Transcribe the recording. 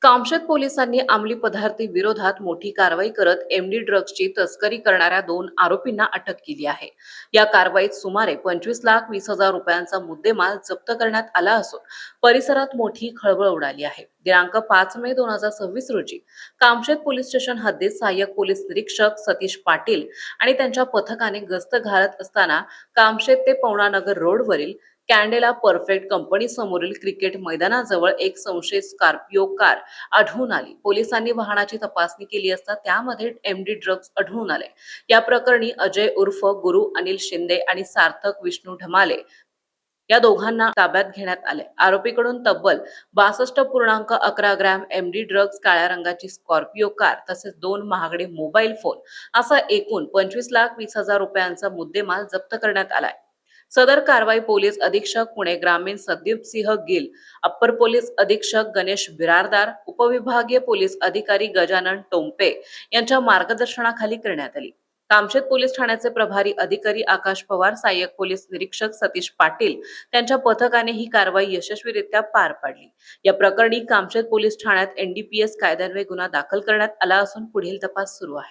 कामशेत पोलिसांनी अंमली पदार्थ विरोधात मोठी कारवाई करत एमडी ड्रग्जची तस्करी करणाऱ्या 2 आरोपींना अटक केली आहे। या कारवाईत सुमारे 25,20,000 रुपयांचा मुद्देमाल जप्त करण्यात आला असून परिसरात मोठी खळबळ उडाली आहे। दिनांक 5 मे 2026 रोजी कामशेत पोलीस स्टेशन हद्दीत सहाय्यक पोलीस निरीक्षक सतीश पाटील आणि त्यांच्या पथकाने गस्त घालत असताना कामशेत ते पवनानगर रोडवरील कॅन्डेला परफेक्ट कंपनी समोरील क्रिकेट मैदानाजवळ एक संशयित स्कॉर्पिओ कार आढळून आली। पोलिसांनी वाहनाची तपासणी केली असता त्यामध्ये एमडी ड्रग्ज आढळून आले। या प्रकरणी अजय उर्फ गुरु अनिल शिंदे आणि सार्थक विष्णू ढमाले या दोघांना ताब्यात घेण्यात आले। आरोपीकडून तब्बल 62.11 ग्रॅम एमडी ड्रग्ज, काळ्या रंगाची स्कॉर्पिओ कार तसेच 2 महागडे मोबाईल फोन असा एकूण 25,20,000 रुपयांचा मुद्देमाल जप्त करण्यात आलाय। सदर कारवाई पोलीस अधीक्षक पुणे ग्रामीण संदीप सिंह गिल, अप्पर पोलीस अधीक्षक गणेश बिरारदार, उपविभागीय पोलीस अधिकारी गजानन टोंपे यांच्या मार्गदर्शनाखाली करण्यात आली। कामशेत पोलीस ठाण्याचे प्रभारी अधिकारी आकाश पवार, सहाय्यक पोलीस निरीक्षक सतीश पाटील त्यांच्या पथकाने ही कारवाई यशस्वीरित्या पार पाडली। या प्रकरणी कामशेत पोलीस ठाण्यात एनडीपीएस कायद्यान्वये गुन्हा दाखल करण्यात आला असून पुढील तपास सुरू आहे।